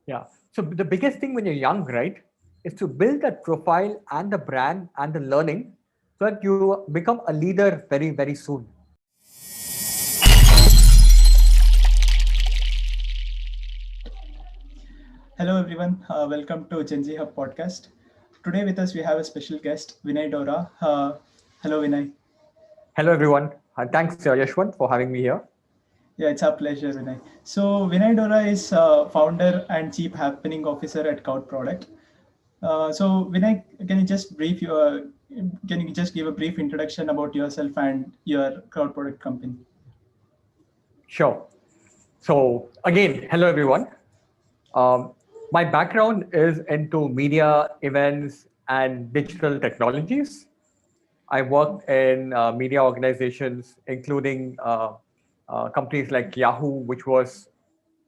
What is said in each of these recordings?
Yeah. So the biggest thing when you're young, right, is to build that profile and the brand and the learning so that you become a leader very, very soon. Hello, everyone. Welcome to Gen Z Hub podcast. Today, with us, we have a special guest, Vinay Dora. Hello, Vinay. Hello, everyone. Thanks, Yashwant, for having me here. Yeah, it's our pleasure, Vinay. So, Vinay Dora is founder and chief happening officer at Cloud Product. Vinay, can you just can you just give a brief introduction about yourself and your Cloud Product company? Sure. So, again, hello, everyone. Um, my background is into media, events, and digital technologies. I worked in media organizations, including companies like Yahoo, which was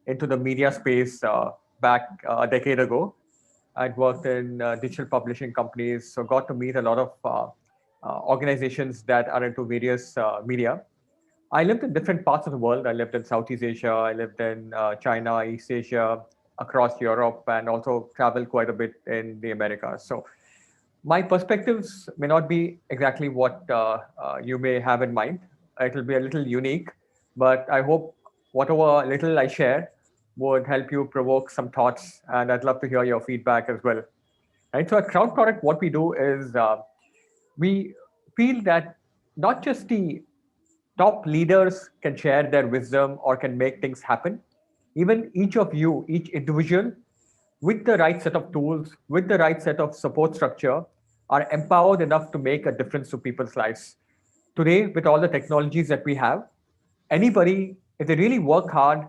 into the media space back a decade ago. I'd worked in digital publishing companies, so got to meet a lot of organizations that are into various media. I lived in different parts of the world. I lived in Southeast Asia, I lived in China, East Asia, across Europe, and also traveled quite a bit in the Americas. So my perspectives may not be exactly what you may have in mind. It will be a little unique, but I hope whatever little I share would help you provoke some thoughts, and I'd love to hear your feedback as well. Right. So at Crowd Product, what we do is we feel that not just the top leaders can share their wisdom or can make things happen. Even each of you, each individual, with the right set of tools, with the right set of support structure, are empowered enough to make a difference to people's lives. Today, with all the technologies that we have, anybody, if they really work hard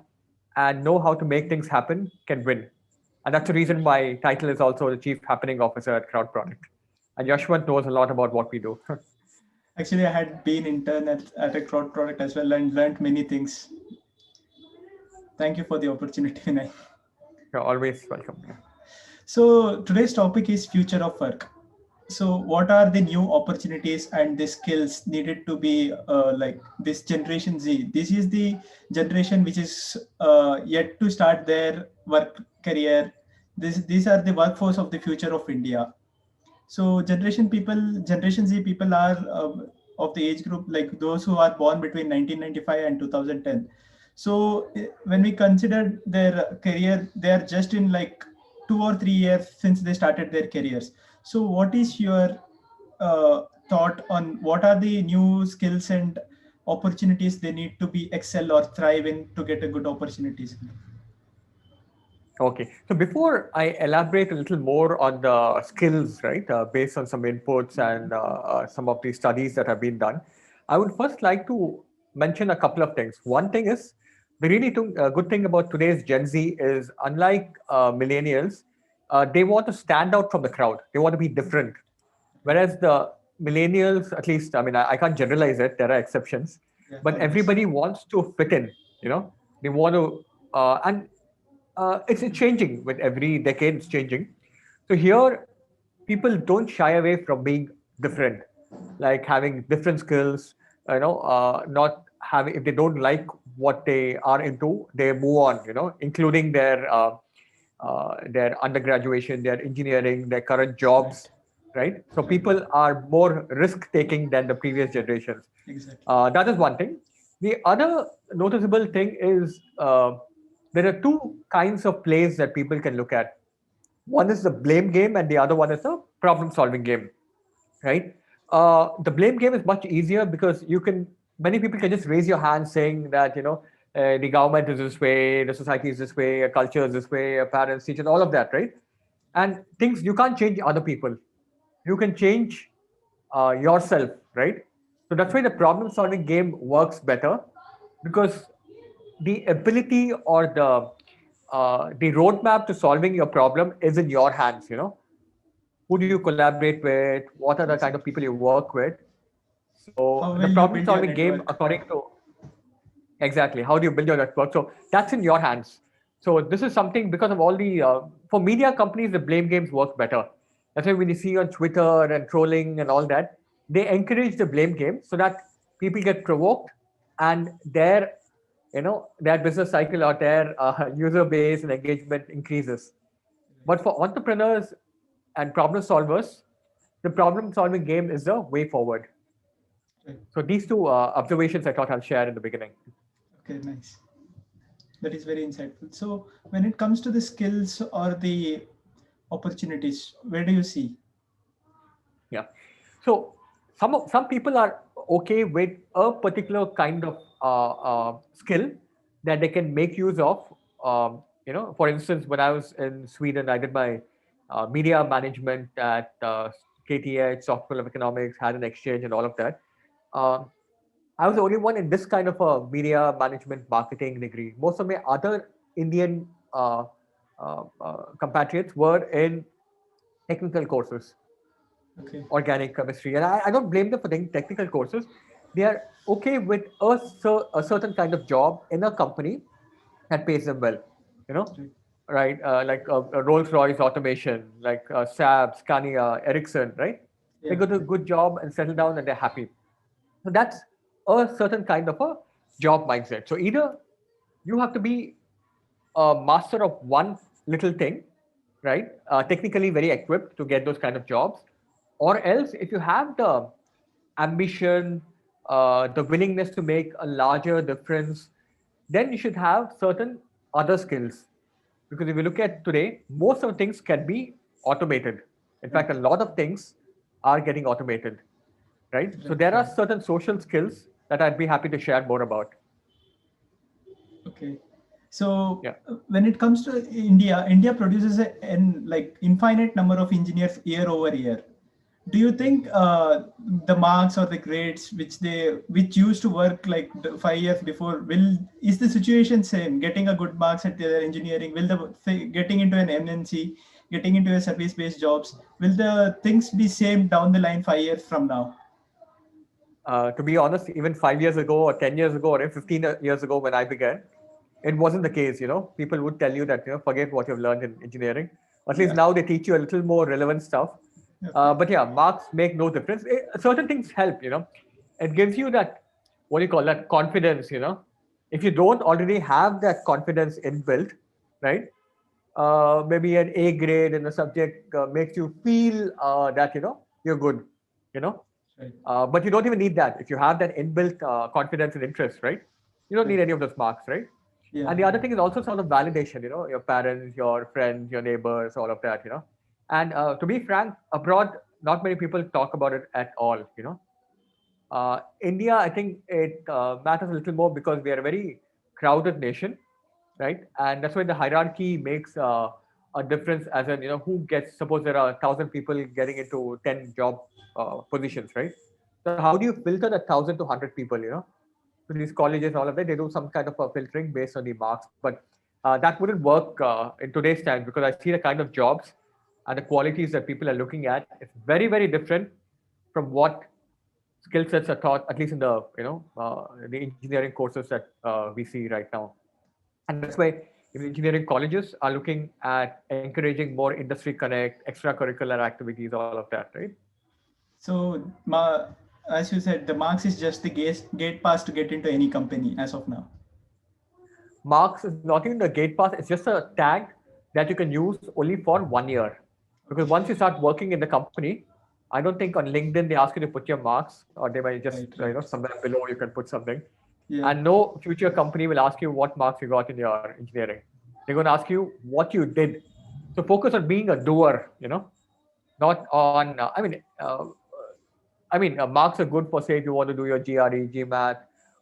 and know how to make things happen, can win. And that's the reason my title is also the Chief Happening Officer at Crowd Product. And Yashwant knows a lot about what we do. Actually, I had been intern at a Cloud Product as well and learned many things. Thank you for the opportunity, Vinay. You're always welcome. So today's topic is future of work. So what are the new opportunities and the skills needed to be like this generation Z? This is the generation which is yet to start their work career. These are the workforce of the future of India. So generation Z people are of the age group like those who are born between 1995 and 2010. So when we consider their career, they are just in like 2 or 3 years since they started their careers. So what is your thought on what are the new skills and opportunities they need to be excel or thrive in to get a good opportunities? Okay. So before I elaborate a little more on the skills, right, based on some inputs and some of the studies that have been done, I would first like to mention a couple of things. One thing is the really good thing about today's Gen Z is unlike millennials, they want to stand out from the crowd. They want to be different. Whereas the millennials, at least, I mean, I can't generalize it. There are exceptions, Yeah, but obviously. everybody wants to fit in. They want to, and it's changing with every decade. It's changing. So here, people don't shy away from being different, like having different skills. Not having if they don't like what they are into, they move on. Including their undergraduation, their engineering, their current jobs, Right. right? So Right. people are more risk taking than the previous generations. Exactly. That is one thing. The other noticeable thing is there are two kinds of plays that people can look at. One is the blame game, and the other one is the problem solving game, right? The blame game is much easier because many people can just raise your hand saying that, the government is this way, the society is this way, a culture is this way, parents, teachers, all of that, right? And things you can't change other people. You can change yourself, right? So that's why the problem solving game works better because the ability or the roadmap to solving your problem is in your hands. Who do you collaborate with? What are the kind of Exactly. people you work with? So How the will you problem build your solving game, network? according to exactly how do you build your network? So that's in your hands. So this is something because of all the for media companies, the blame games work better. That's why when you see on Twitter and trolling and all that, they encourage the blame game so that people get provoked and their their business cycle or their user base and engagement increases. But for entrepreneurs and problem solvers, the problem solving game is the way forward. Right. So these two observations I thought I'll share in the beginning. Okay, nice. That is very insightful. So when it comes to the skills or the opportunities, where do you see? Yeah. So some people are okay with a particular kind of skill that they can make use of. For instance, when I was in Sweden, I did my media management at KTH, Soft School of Economics, had an exchange, and all of that. Uh, I was the only one in this kind of a media management marketing degree. Most of my other Indian compatriots were in technical courses, Okay. organic chemistry, and I don't blame them for taking technical courses. They are okay with a certain kind of job in a company that pays them well, you know, Right. right? Like Rolls Royce Automation, like Saab, Scania, Ericsson, right? They Yeah. go to a good job and settle down and they're happy. So that's a certain kind of a job mindset. So either you have to be a master of one little thing, right? Technically very equipped to get those kind of jobs, or else if you have the ambition, the willingness to make a larger difference, then you should have certain other skills. Because if you look at today, most of the things can be automated. In fact, a Right. lot of things are getting automated, right? So Right. there are Right. certain social skills that I'd be happy to share more about. Okay. So Yeah. when it comes to India, India produces an like infinite number of engineers year over year. Do you think the marks or the grades which used to work like 5 years before will is the situation same? Getting a good marks at the engineering, will getting into an MNC, getting into a service based jobs, will the things be same down the line 5 years from now? To be honest, even 5 years ago, or 10 years ago, or even 15 years ago when I began, it wasn't the case. People would tell you that, forget what you've learned in engineering. At least Yeah. now they teach you a little more relevant stuff. Okay. But yeah, marks make no difference. Certain things help. It gives you that, what do you call that, confidence. If you don't already have that confidence inbuilt, right? Maybe an A grade in a subject makes you feel that, you're good, you know. Right. But you don't even need that. If you have that inbuilt confidence and interest, right? You don't need Right. any of those marks, right? Yeah. And the other thing is also sort of validation, your parents, your friends, your neighbors, all of that. And to be frank, abroad, not many people talk about it at all. India, I think it matters a little more because we are a very crowded nation, right? And that's why the hierarchy makes a difference. As in, who gets. Suppose there are 1,000 people getting into 10 job positions, right? So how do you filter the 1,000 to 100 people? To these colleges, all of that, they do some kind of a filtering based on the marks, but that wouldn't work in today's time because I see the kind of jobs and the qualities that people are looking at. It's very, very different from what skill sets are taught, at least in the engineering courses that we see right now. And that's why even engineering colleges are looking at encouraging more industry connect, extracurricular activities, all of that, right? So, as you said, the marks is just the gate pass to get into any company as of now. Marks is not even the gate pass, it's just a tag that you can use only for 1 year. Because once you start working in the company, I don't think on LinkedIn they ask you to put your marks, or they might just, Right, right. somewhere below you can put something. Yeah. And no future company will ask you what marks you got in your engineering. They're going to ask you what you did. So focus on being a doer, not on, marks are good for, say, if you want to do your GRE, GMAT,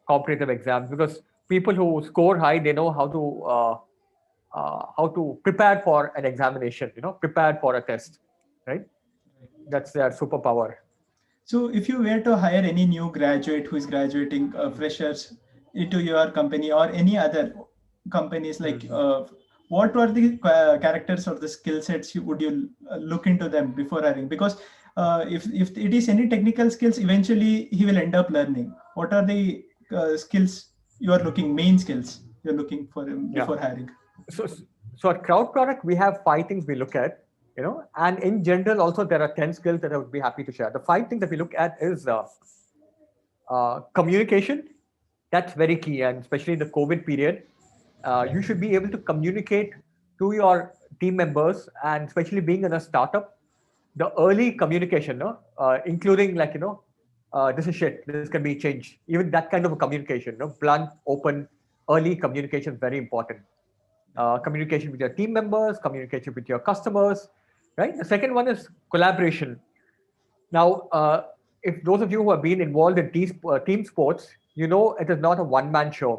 competitive exams, because people who score high, they know how to prepare for an examination, prepare for a test, right? That's their superpower. So, if you were to hire any new graduate who is graduating freshers into your company or any other companies, like what were the characters or the skill sets would you look into them before hiring? Because if it is any technical skills, eventually he will end up learning. What are the skills you are looking, main skills you're looking for him Yeah. before hiring? So, so at Crowd Product, we have 5 things we look at, and in general, also there are 10 skills that I would be happy to share. The 5 things that we look at is communication, That's very key, and especially in the COVID period, you should be able to communicate to your team members, and especially being in a startup, the early communication, no, including like this is shit, this can be changed. Even that kind of a communication, no, blunt, open, early communication is very important. Communication with your team members, communication with your customers, right? The second one is collaboration. Now, if those of you who have been involved in team sports, you know it is not a one-man show.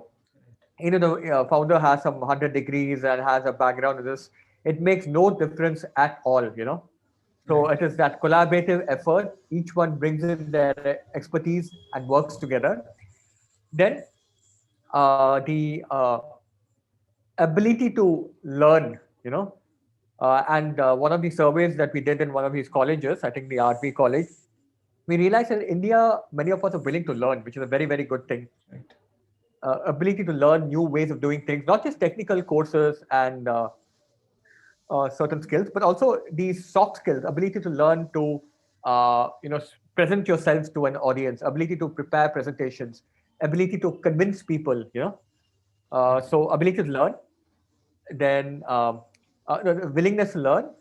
The founder has some 100 degrees and has a background in this. It makes no difference at all. So Right. it is that collaborative effort. Each one brings in their expertise and works together. Then the ability to learn, and one of the surveys that we did in one of these colleges, I think the RV college, we realized that in India, many of us are willing to learn, which is a very, very good thing. Right. Ability to learn new ways of doing things, not just technical courses and certain skills, but also these soft skills, ability to learn to, present yourselves to an audience, ability to prepare presentations, ability to convince people. So ability to learn, then the willingness to learn,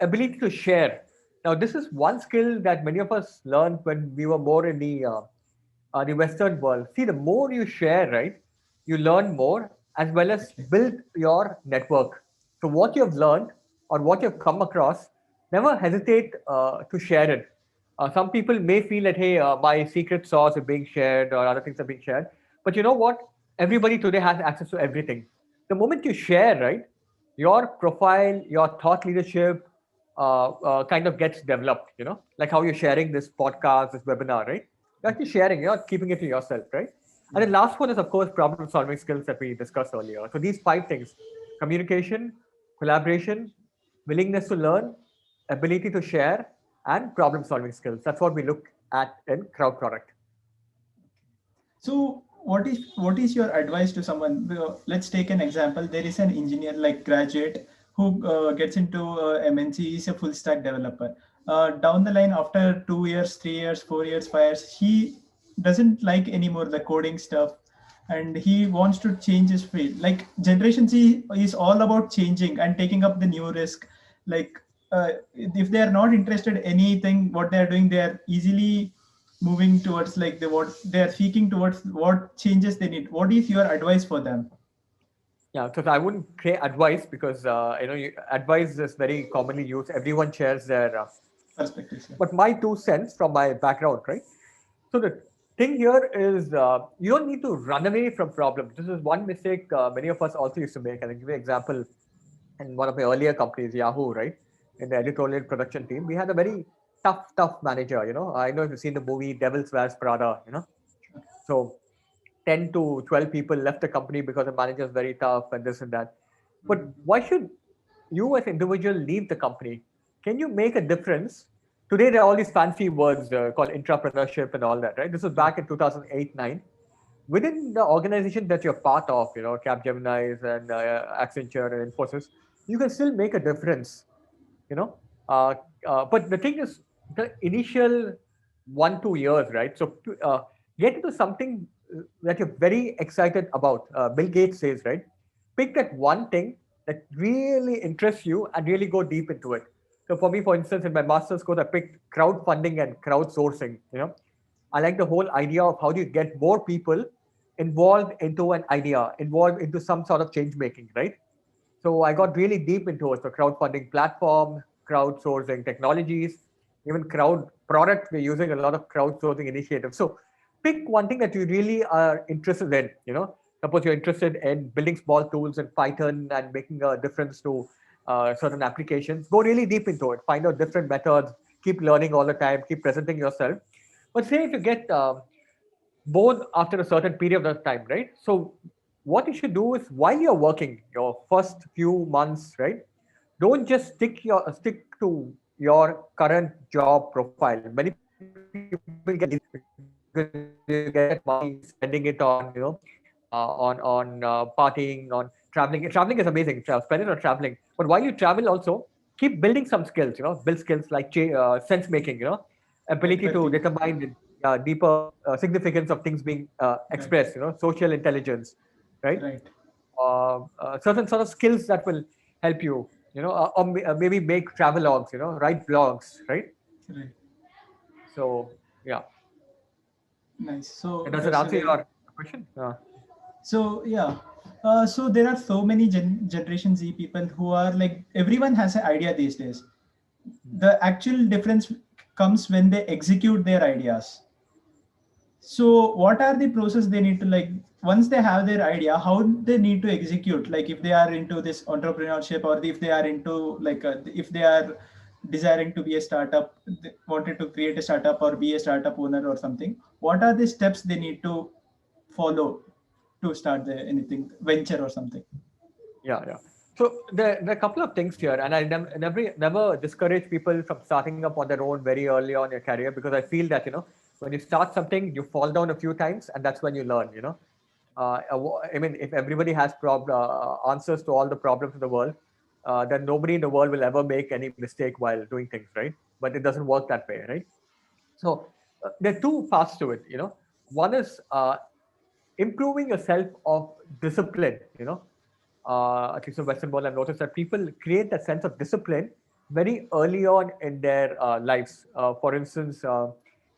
ability to share. Now, this is one skill that many of us learned when we were more in the Western world. See, the more you share, right, you learn more as well as build your network. So, what you have learned or what you have come across, never hesitate to share it. Some people may feel that, hey, my secret sauce is being shared or other things are being shared. But you know what? Everybody today has access to everything. The moment you share, right, your profile, your thought leadership kind of gets developed, like how you're sharing this podcast, this webinar, right? You're actually sharing, you're not keeping it to yourself, right? And the last one is, of course, problem solving skills that we discussed earlier. So these 5 things: communication, collaboration, willingness to learn, ability to share, and problem solving skills. That's what we look at in Crowd Product. So what is your advice to someone? Let's take an example. There is an engineer like graduate who gets into MNC. He's a full stack developer. Down the line, after 2 years, 3 years, 4 years, 5 years, he doesn't like anymore the coding stuff, and he wants to change his field. Like Generation Z is all about changing and taking up the new risk. Like if they are not interested in anything, what they are doing, they are easily moving towards like what they are seeking towards, what changes they need. What is your advice for them? Yeah, so I wouldn't say advice because advice is very commonly used. Everyone shares their Perspectives. but my 2 cents from my background, right? So the thing here is you don't need to run away from problems. This is one mistake many of us also used to make. And I'll give you an example. In one of my earlier companies, Yahoo, right? In the editorial production team, we had a very tough manager. I know if you've seen the movie Devil's Wears Prada. So 10 to 12 people left the company because the manager is very tough and this and that. But why should you as an individual leave the company? Can you make a difference? Today, there are all these fancy words called intrapreneurship and all that, right? This was back in 2008-9. Within the organization that you're part of, Capgemini and Accenture and Infosys, you can still make a difference, you know. But the thing is, the initial 1-2 years, right? So get into something that you're very excited about. Bill Gates says, right? Pick that one thing that really interests you and really go deep into it. So for me, for instance, in my master's course, I picked crowdfunding and crowdsourcing. I like the whole idea of how do you get more people involved into an idea, involved into some sort of change making, right? So I got really deep into it. So crowdfunding platform, crowdsourcing technologies, even crowd products. We're using a lot of crowdsourcing initiatives. So pick one thing that you really are interested in. Suppose you're interested in building small tools in Python and making a difference to certain applications. Go really deep into it. Find out different methods. Keep learning all the time. Keep presenting yourself. But say if you get bored after a certain period of time, right? So what you should do is while you're working, your first few months, right? Don't just stick to your current job profile. Many people get because you get money spending it on on partying, on traveling. Traveling is amazing. Spend it on traveling. But while you travel, also keep building some skills. Build skills like sense making. Ability to Empathy. determine deeper significance of things being expressed, social intelligence, right? Right. Certain sort of skills that will help you, or maybe make travel logs, write blogs, right? Right. So, yeah. Nice. So Does it that's a answer very your question? so yeah. So there are so many Generation Z people who are like everyone has an idea these days. The actual difference comes when they execute their ideas. So what are the process they need to like once they have their idea, how they need to execute? Like if they are into this entrepreneurship or if they are into like if they are desiring to be a startup, they wanted to create a startup or be a startup owner or something. What are the steps they need to follow to start the anything venture or something? Yeah. So there are a couple of things here, and I never discourage people from starting up on their own very early on in your career, because I feel that when you start something, you fall down a few times, and that's when you learn. I mean, if everybody has answers to all the problems in the world, then nobody in the world will ever make any mistake while doing things, right? But it doesn't work that way, right? So there are two parts to it. One is improving yourself of discipline. At least in Western world, I've noticed that people create that sense of discipline very early on in their lives. For instance,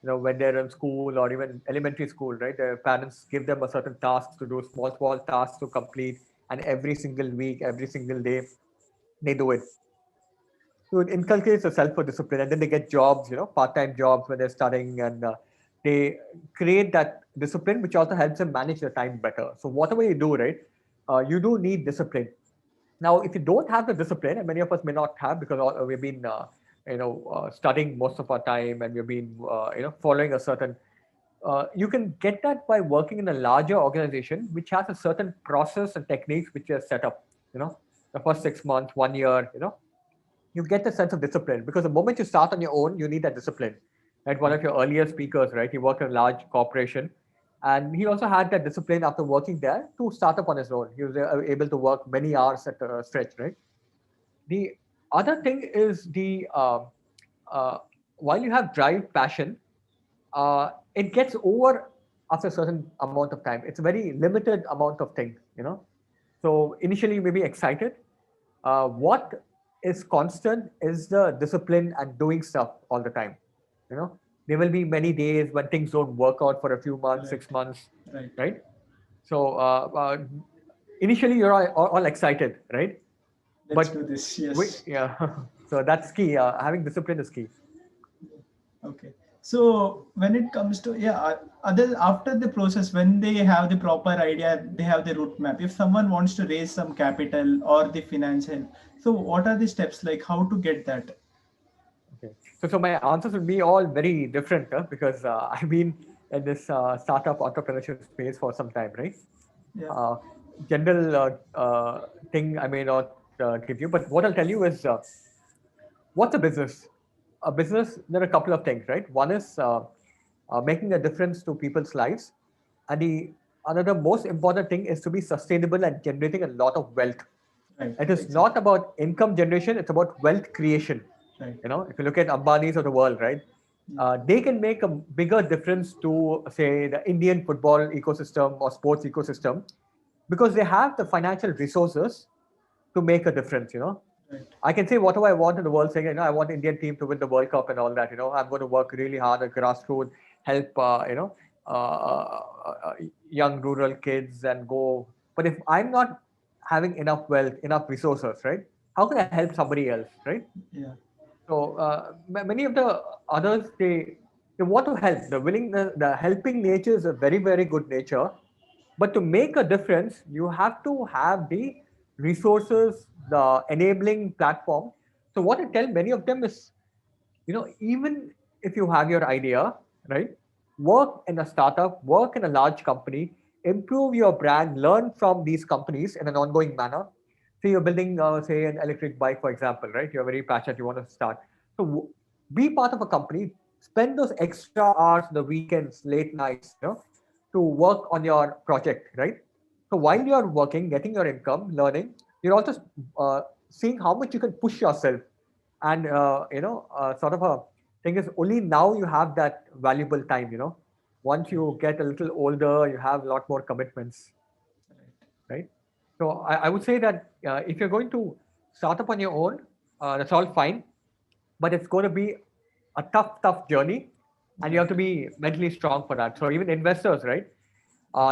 when they're in school or even elementary school, right? Their parents give them a certain tasks to do, small tasks to complete, and every single week, every single day, they do it. So it inculcates a self discipline, and then they get jobs, part-time jobs when they're studying, and they create that discipline, which also helps them manage their time better. So whatever you do, right, you do need discipline. Now, if you don't have the discipline, and many of us may not have, because we've been, studying most of our time, and we've been, following a certain. You can get that by working in a larger organization, which has a certain process and techniques which are set up. The first 6 months, 1 year, you get the sense of discipline, because the moment you start on your own, you need that discipline. Right? One of your earlier speakers, right? He worked in a large corporation, and he also had that discipline after working there to start up on his own. He was able to work many hours at a stretch, right? The other thing is uh, while you have drive, passion, it gets over after a certain amount of time. It's a very limited amount of thing. So initially you may be excited. What is constant is the discipline and doing stuff all the time. There will be many days when things don't work out for a few months, Right. 6 months, Right. right? So initially you're all excited, right? Let's But do this. Yes. yeah, so that's key. Having discipline is key. Okay. So when it comes to other after the process, when they have the proper idea, they have the route map. If someone wants to raise some capital or the financial, so what are the steps like how to get that? Okay. So my answers will be all very different, because I've been in this startup entrepreneurship space for some time, right? Yeah. Uh, General thing I may not give you, but what I'll tell you is, what's a business? A business, there are a couple of things, right? One is making a difference to people's lives, and the another most important thing is to be sustainable and generating a lot of wealth. Right. It is Exactly. not about income generation; it's about wealth creation. Right. If you look at Ambani's of the world, right, Yeah. they can make a bigger difference to, say, the Indian football ecosystem or sports ecosystem, because they have the financial resources to make a difference. Right. I can say whatever I want in the world, saying, I want Indian team to win the World Cup and all that. I'm going to work really hard at grassroots, help, young rural kids and go. But if I'm not having enough wealth, enough resources, right? How can I help somebody else, right? Yeah. So many of the others, they want to help. The helping nature is a very, very good nature. But to make a difference, you have to have the resources, the enabling platform. So what I tell many of them is, even if you have your idea, right, work in a startup, work in a large company, improve your brand, learn from these companies in an ongoing manner. So you're building, say, an electric bike, for example, right? You're very passionate, you want to start. So be part of a company, spend those extra hours, the weekends, late nights, to work on your project, right? So while you're working, getting your income, learning, you're also seeing how much you can push yourself, and sort of Thing is, only now you have that valuable time, Once you get a little older, you have a lot more commitments, right? So I would say that if you're going to start up on your own, that's all fine, but it's going to be a tough journey, and you have to be mentally strong for that. So even investors, right?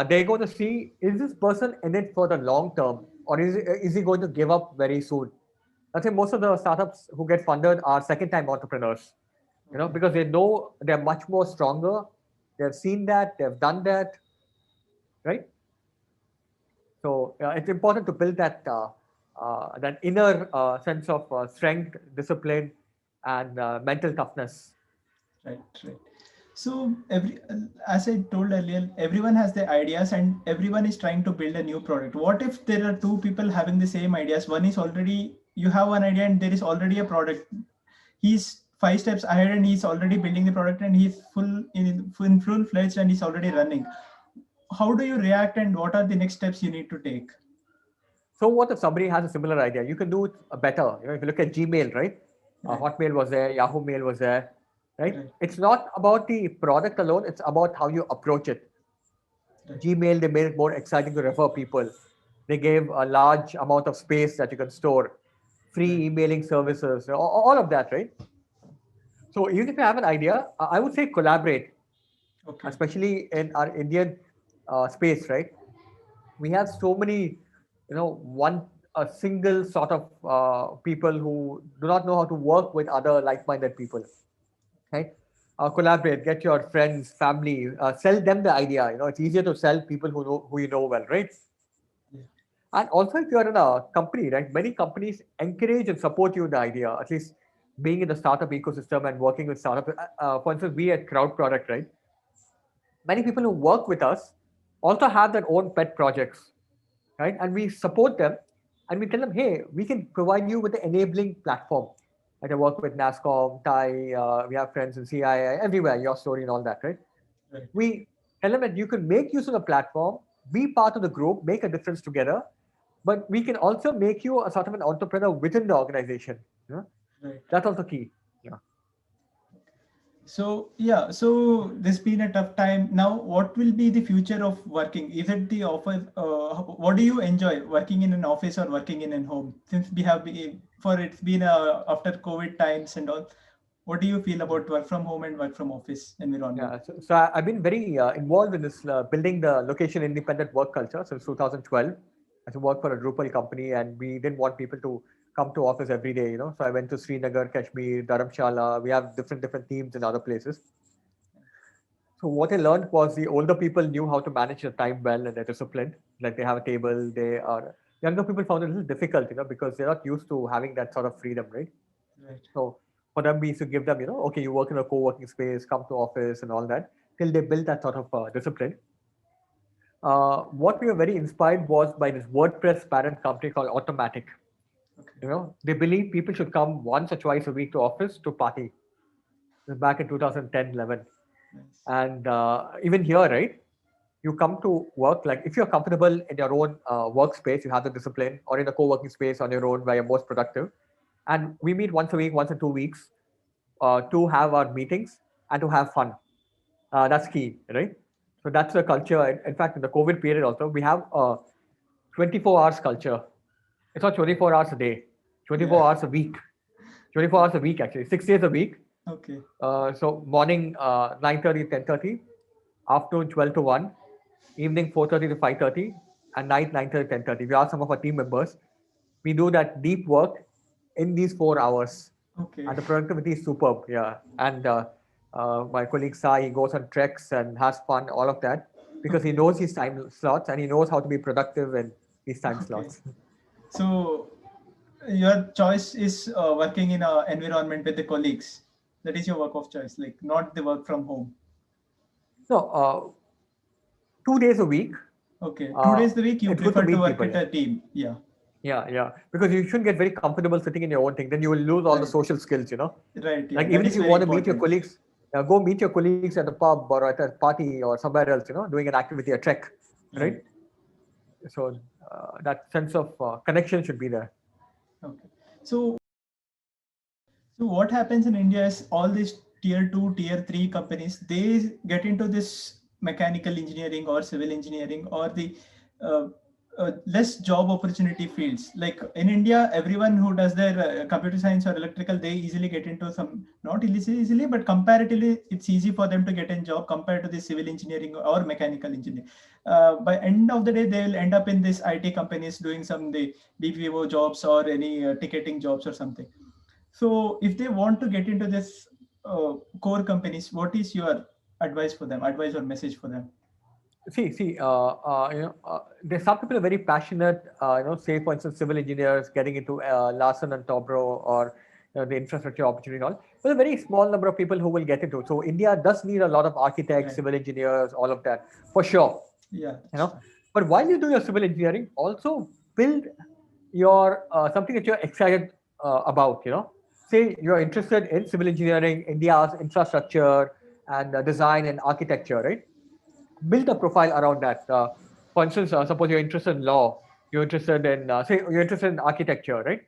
They're going to see, is this person in it for the long term, or is he going to give up very soon? I think most of the startups who get funded are second-time entrepreneurs, because they know they're much more stronger. They've seen that, they've done that, right? So it's important to build that inner sense of strength, discipline, and mental toughness. Right, right. So as I told earlier, everyone has their ideas and everyone is trying to build a new product. What if there are two people having the same ideas? One is already, you have one idea and there is already a product. He's 5 steps ahead and he's already building the product and he's full-fledged and he's already running. How do you react and what are the next steps you need to take? So what if somebody has a similar idea? You can do it better. If you look at Gmail, right? Hotmail was there, Yahoo Mail was there, right? It's not about the product alone, it's about how you approach it. Gmail, they made it more exciting to refer people. They gave a large amount of space that you can store, free emailing services, all of that, right? So even if you have an idea, I would say collaborate, especially in our Indian space, right? We have so many, a single sort of people who do not know how to work with other like-minded people, right? Collaborate, get your friends, family, sell them the idea. It's easier to sell people who you know well, right? And also, if you're in a company, right, many companies encourage and support you in the idea, at least being in the startup ecosystem and working with startups. For instance, we at Crowd Product, right? Many people who work with us also have their own pet projects, right? And we support them and we tell them, hey, we can provide you with the enabling platform. Like I work with NASCOM, TIE, we have friends in CII, everywhere, your story and all that, right? We tell them that you can make use of the platform, be part of the group, make a difference together, but we can also make you a sort of an entrepreneur within the organization. That's also key. So yeah, so this been a tough time. Now, what will be the future of working? Is it the office? What do you enjoy, working in an office or working in a home? Since we have been, it's been after COVID times and all. What do you feel about work from home and work from office environment? Yeah, so I've been very involved in this building the location independent work culture since 2012. I worked for a Drupal company and we didn't want people to come to office every day, So I went to Srinagar, Kashmir, Dharamshala. We have different teams in other places. So what I learned was the older people knew how to manage their time well and they're disciplined. Like they have a table, they are younger people found it a little difficult, because they're not used to having that sort of freedom, right? So for them, we used to give them, okay, you work in a co-working space, come to office and all that, till they build that sort of discipline. What we were very inspired was by this WordPress parent company called Automattic. They believe people should come once or twice a week to office to party. Back in 2010, 11. And even here, right, you come to work, like if you're comfortable in your own workspace, you have the discipline, or in a co-working space on your own where you're most productive. And we meet once a week, once in 2 weeks, to have our meetings and to have fun. That's key, right? So that's the culture. In fact, in the COVID period also, we have a 24 hours culture. It's not 24 hours a day, 24 hours a week. 24 hours a week, actually, 6 days a week. Okay. So morning 9:30, 10:30, afternoon 12 to 1, evening 4:30 to 5:30, and night 9:30, 10:30. We are some of our team members. We do that deep work in these 4 hours. Okay. And the productivity is superb. Yeah. And my colleague Sai, he goes on treks and has fun, all of that, because he knows his time slots and he knows how to be productive in these time slots. So your choice is working in an environment with the colleagues. That is your work of choice, like not the work from home. No, 2 days a week. Okay, 2 days a week you prefer to work with a team. Yeah. Yeah. Because you shouldn't get very comfortable sitting in your own thing. Then you will lose all the social skills, Right. Yeah. Like even if you want to meet your colleagues, go meet your colleagues at a pub or at a party or somewhere else, doing an activity, a trek, right? So that sense of connection should be there. Okay. So what happens in India is all these tier 2, tier 3 companies, they get into this mechanical engineering or civil engineering or the uh, less job opportunity fields. Like in India, everyone who does their computer science or electrical, they easily get into some, not easily, but comparatively, it's easy for them to get a job compared to the civil engineering or mechanical engineering. By end of the day, they will end up in this IT companies doing some the BPO jobs or any ticketing jobs or something. So if they want to get into this core companies, what is your advice for them? Advice or message for them? There's some people are very passionate. Say for instance, civil engineers getting into Larsen and Toubro or the infrastructure opportunity and all. But a very small number of people who will get into it. So India does need a lot of architects, Right. civil engineers, all of that for sure. Yeah. But while you do your civil engineering, also build your something that you're excited about. Say you're interested in civil engineering, India's infrastructure and design and architecture, right? Build a profile around that. For instance, suppose you're interested in law, you're interested in, say, you're interested in architecture, right?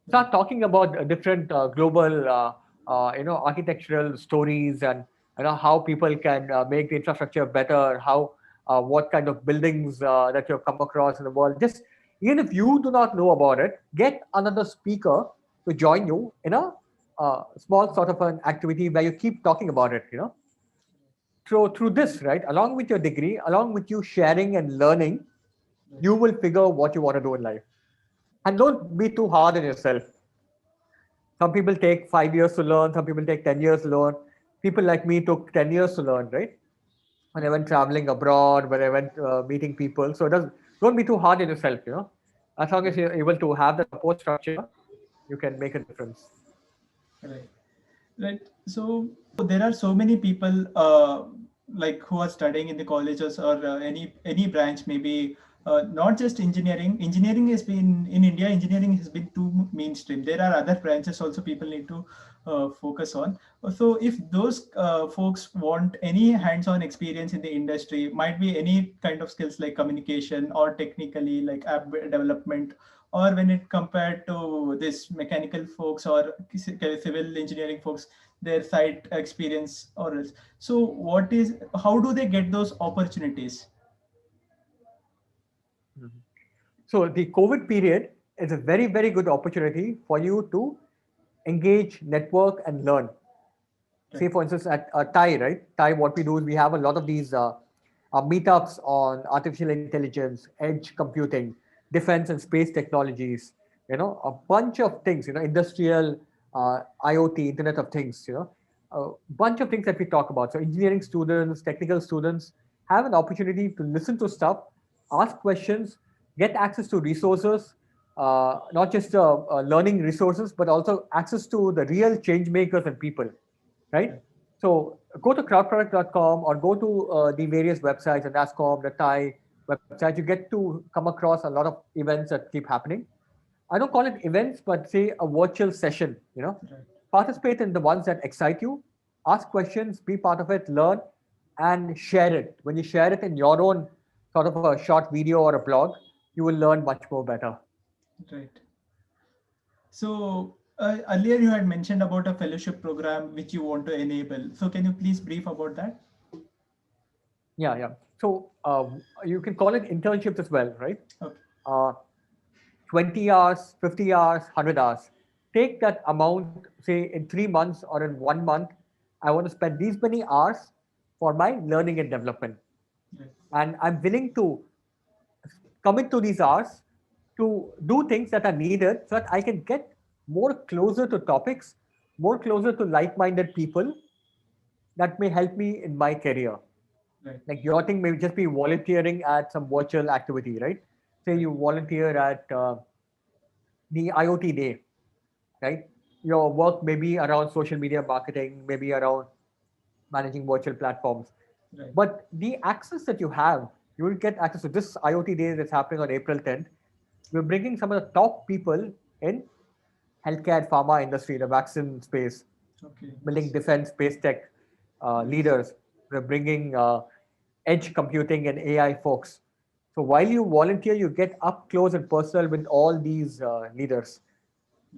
Start talking about different global, architectural stories and how people can make the infrastructure better, how what kind of buildings that you've come across in the world. Just even if you do not know about it, get another speaker to join you in a small sort of an activity where you keep talking about it. Through this, right, along with your degree, along with you sharing and learning, you will figure what you want to do in life. And don't be too hard on yourself. Some people take 5 years to learn, some people take 10 years to learn. People like me took 10 years to learn, right? When I went traveling abroad, when I went meeting people. So don't be too hard on yourself, As long as you're able to have the support structure, you can make a difference. Right. Right. So there are so many people like who are studying in the colleges or any branch, maybe not just engineering. Engineering has been in India. Engineering has been too mainstream. There are other branches also people need to focus on. So if those folks want any hands-on experience in the industry, might be any kind of skills like communication or technically like app development, or when it compared to this mechanical folks or civil engineering folks, their site experience or else. So how do they get those opportunities? Mhm. So the COVID period is a very, very good opportunity for you to engage, network, and learn. Say, Right. for instance, at TIE, right? TIE, what we do is we have a lot of these meetups on artificial intelligence, edge computing, defense and space technologies, a bunch of things, industrial, IoT, Internet of Things, a bunch of things that we talk about. So engineering students, technical students have an opportunity to listen to stuff, ask questions, get access to resources, not just learning resources, but also access to the real change makers and people, right? Right. So go to crowdproduct.com or go to the various websites, the NASCOM, the TIE websites. You get to come across a lot of events that keep happening. I don't call it events, but say a virtual session, Right. Participate in the ones that excite you, ask questions, be part of it, learn, and share it. When you share it in your own sort of a short video or a blog, you will learn much more better. Right. So earlier you had mentioned about a fellowship program which you want to enable. So can you please brief about that? Yeah, yeah. So you can call it internships as well, right? Okay. Uh, 20 hours, 50 hours, 100 hours. Take that amount, say in 3 months or in 1 month, I want to spend these many hours for my learning and development. Right. And I'm willing to commit to these hours to do things that are needed so that I can get more closer to topics, more closer to like minded people that may help me in my career. Right. Like your thing may just be volunteering at some virtual activity, right? Say Right. you volunteer at the IoT day, right? Your work may be around social media marketing, maybe around managing virtual platforms. Right. But the access that you have, you will get access to this IoT day that's happening on April 10th. We're bringing some of the top people in healthcare, pharma industry, the vaccine space, Okay. building Nice. defense, space tech Nice. leaders. We're bringing edge computing and AI folks. So while you volunteer, you get up close and personal with all these leaders.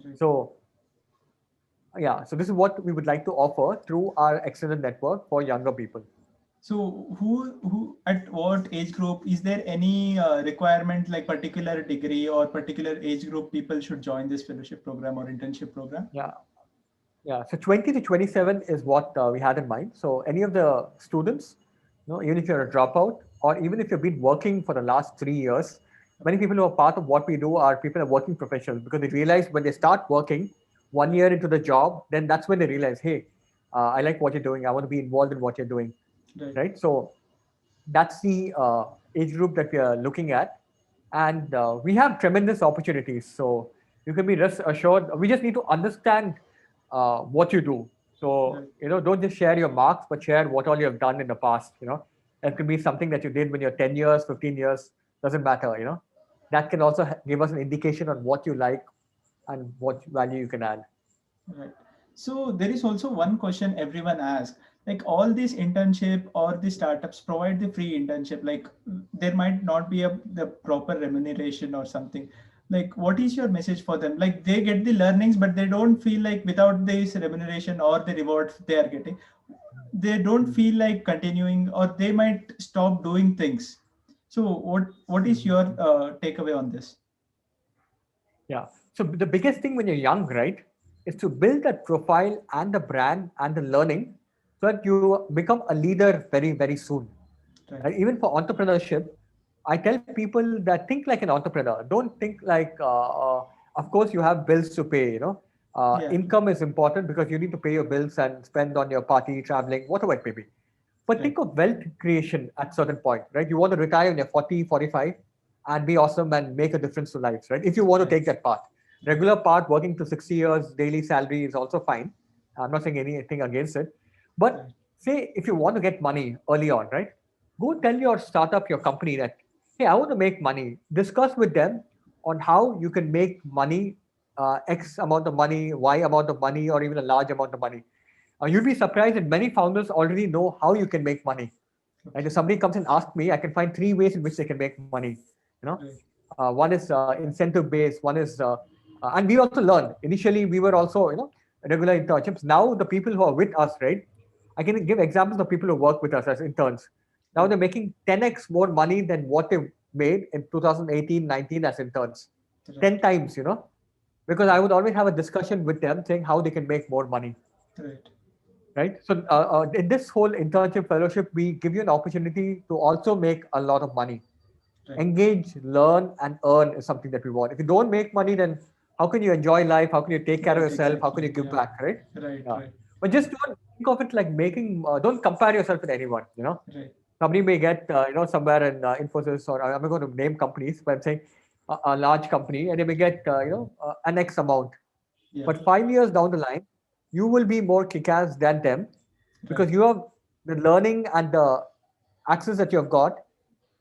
Right. So Yeah, so this is what we would like to offer through our extended network for younger people. So who at what age group, is there any requirement like particular degree or particular age group people should join this fellowship program or internship program? Yeah, yeah. So 20 to 27 is what we had in mind. So any of the students, even if you're a dropout or even if you've been working for the last 3 years, many people who are part of what we do are people who are working professionals because they realize when they start working 1 year into the job, then that's when they realize, hey, I like what you're doing. I want to be involved in what you're doing, Right. right? So that's the age group that we are looking at, and we have tremendous opportunities. So you can be rest assured. We just need to understand what you do. So Right. don't just share your marks, but share what all you have done in the past. That could be something that you did when you're 10 years, 15 years, doesn't matter. That can also give us an indication on what you like and what value you can add. Right. So there is also one question everyone asks, like all these internship or the startups provide the free internship, like there might not be the proper remuneration or something. Like what is your message for them? Like they get the learnings, but they don't feel like without this remuneration or the rewards they are getting, they don't feel like continuing or they might stop doing things. So what is your takeaway on this? Yeah. So the biggest thing when you're young, right, is to build that profile and the brand and the learning so that you become a leader very, very soon. Right. And even for entrepreneurship, I tell people that think like an entrepreneur. Don't think like, of course, you have bills to pay. Yeah. Income is important because you need to pay your bills and spend on your party, traveling, whatever it may be. But Right. think of wealth creation at certain point, right? You want to retire when you're 40, 45 and be awesome and make a difference to lives, right? If you want to Right. take that path. Regular path, working to 60 years, daily salary is also fine. I'm not saying anything against it. But Right. say if you want to get money early on, right? Go tell your startup, your company that, hey, I want to make money. Discuss with them on how you can make money, X amount of money, Y amount of money, or even a large amount of money. You'd be surprised that many founders already know how you can make money. And if somebody comes and asks me, I can find three ways in which they can make money. You know, Right. one is incentive based, one is, and we also learn. Initially, we were also, regular internships. Now, the people who are with us, right? I can give examples of people who work with us as interns. Now Right. they're making 10x more money than what they made in 2018, 19 as interns. Right. 10 times, because I would always have a discussion with them saying how they can make more money, Right. right? So in this whole internship fellowship, we give you an opportunity to also make a lot of money. Right. Engage, learn, and earn is something that we want. If you don't make money, then how can you enjoy life? How can you take care of Right. yourself? How can Exactly. you give Yeah. back, right? Right. Yeah. Right. But just don't think of it like making. Don't compare yourself with anyone. Right. Somebody may get somewhere in Infosys, or I'm not going to name companies, but I'm saying a large company, and they may get an X amount. Yeah. But 5 years down the line, you will be more kick-ass than them because Right. you have the learning and the access that you have got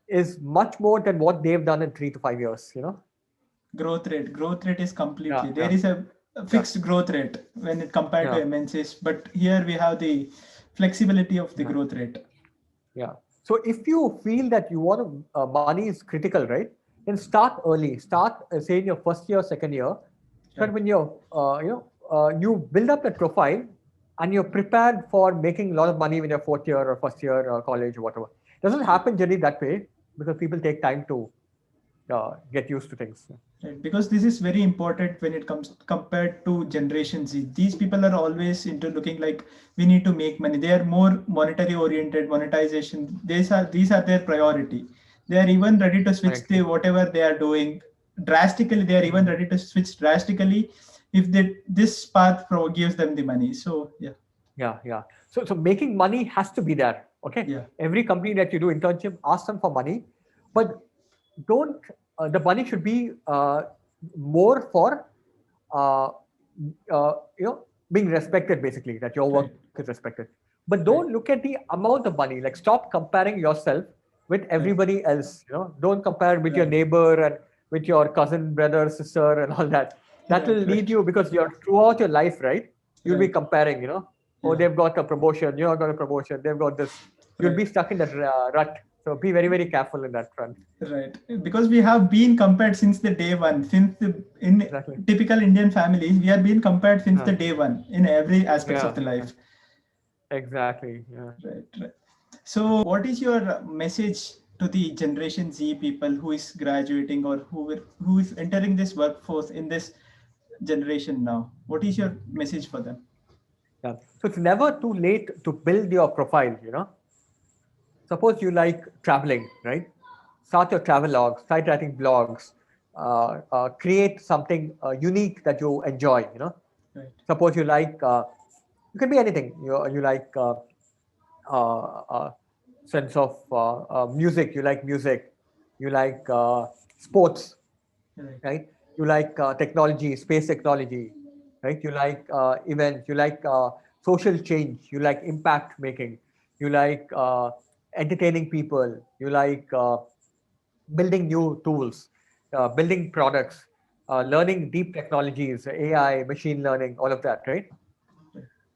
is much more than what they've done in 3 to 5 years. Growth rate is Yeah, completely, there yeah, is a yeah, fixed growth rate when it compared to yeah, MNCs, but here we have the flexibility of the yeah, growth rate. yeah. So if you feel that you want to, money is critical, right? Then start early. Start, say, in your first year, second year. Right. But when you build up that profile and you're prepared for making a lot of money when you're fourth year or first year college or whatever. Doesn't happen generally that way because people take time to get used to things. Right, because this is very important when it comes compared to Generation Z. These people are always into looking like we need to make money. They are more monetary oriented, monetization. These are their priority. They are even ready to switch Correctly. whatever they are doing drastically. They are even Mhm. ready to switch drastically if this path gives them the money. So yeah, Yeah, yeah. So making money has to be there. Okay. yeah, Every company that you do internship, ask them for money, but don't. The money should be more for uh, being respected. Basically, that your work right, is respected. But don't right, look at the amount of money. Like stop comparing yourself with right, everybody else. Don't compare with your right, neighbor and with your cousin, brother, sister, and all that. That will right, lead right, you because you're throughout your life, right? You'll be right, comparing. Oh, yeah, they've got a promotion. You're got a promotion. They've got this. You'll right, be stuck in that rut. So be very, very careful in that front. Right, because we have been compared since the day one. In Exactly. typical Indian families, we have been compared since the Yeah. day one in every aspects of Yeah. the life. Exactly. Yeah. Right. So, what is your message to the Generation Z people who is graduating or who is entering this workforce in this generation now? What is your message for them? Yeah. So it's never too late to build your profile, Suppose you like traveling, right? Start your travel log, start writing blogs, create something unique that you enjoy. Right. Suppose you like, it could be anything. You like sense of music, you like music, you like sports, Right. right? You like technology, space technology, right? You like events, you like social change, you like impact making, you like entertaining people, you like building new tools, building products, learning deep technologies, AI, machine learning, all of that, right?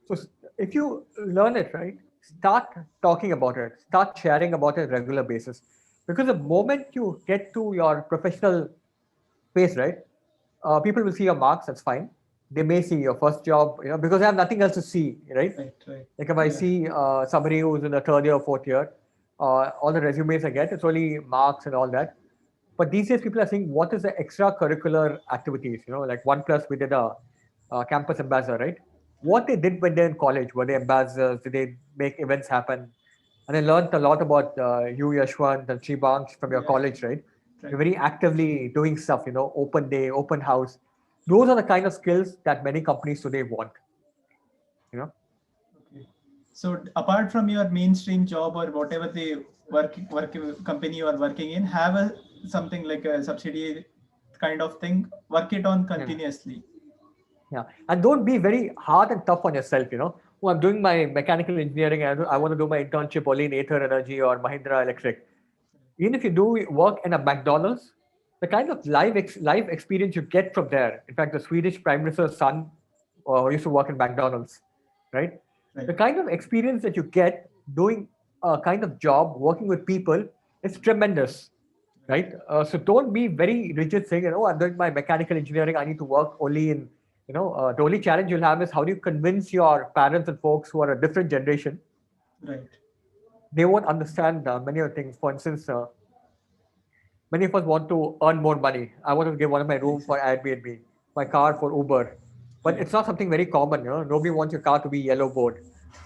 So if you learn it, right, start talking about it, start sharing about it on a regular basis. Because the moment you get to your professional space, right, people will see your marks, that's fine. They may see your first job, because they have nothing else to see, right? Right. Like if I Yeah. see somebody who's in the third year or fourth year, all the resumes I get, it's only marks and all that. But these days, people are saying, what is the extracurricular activities? Like OnePlus, we did a campus ambassador, right? What they did when they're in college, were they ambassadors? Did they make events happen? And I learned a lot about you, Yashwant, and Shibansh from your Yeah. college, right? Right. You're very actively doing stuff, open day, open house. Those are the kind of skills that many companies today want, you know. Okay. So apart from your mainstream job or whatever the work company you are working in, have a something like a subsidy kind of thing. Work it on Yeah. continuously. Yeah, and don't be very hard and tough on yourself. Oh, I'm doing my mechanical engineering. I want to do my internship only in Ather Energy or Mahindra Electric. Even if you do work in a McDonald's, the kind of life experience you get from there. In fact, the Swedish Prime Minister's son used to work in McDonald's, right? Right. The kind of experience that you get doing a kind of job, working with people, is tremendous, right? So don't be very rigid saying, I'm doing my mechanical engineering. I need to work only in, the only challenge you'll have is how do you convince your parents and folks who are a different generation. Right. They won't understand many of the things. For instance, many of us want to earn more money. I want to give one of my room for Exactly. Airbnb, my car for Uber, but Right. it's not something very common. Nobody wants your car to be yellow board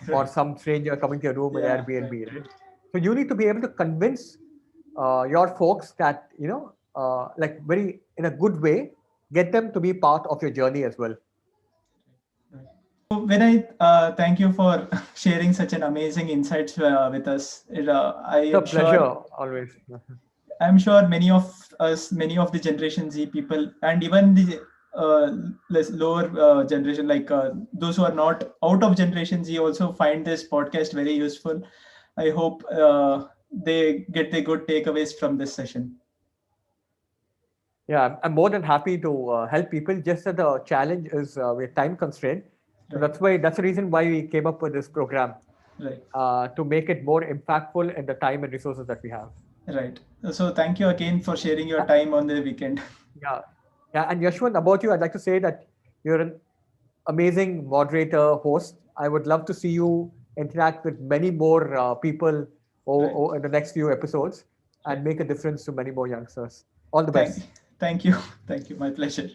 or Right. some stranger coming to your room in Yeah. Right. Airbnb, right? So you need to be able to convince your folks that like very in a good way, get them to be part of your journey as well. Right. So Vinay, thank you for sharing such an amazing insights with us. I It's a am pleasure sure always. many of us, many of the Generation Z people, and even the less lower generation, like those who are not out of Generation Z, also find this podcast very useful. I hope they get the good takeaways from this session. Yeah, I'm more than happy to help people. Just that the challenge is we're time constrained, so Right, that's the reason why we came up with this program right, to make it more impactful in the time and resources that we have. right. So thank you again for sharing your Uh, time on the weekend. yeah, yeah. And Yashwant, about you, I'd like to say that you're an amazing moderator, host. I would love to see you interact with many more people Right, in the next few episodes and right. make a difference to many more youngsters. All the Thank, best. thank you, thank you. My pleasure.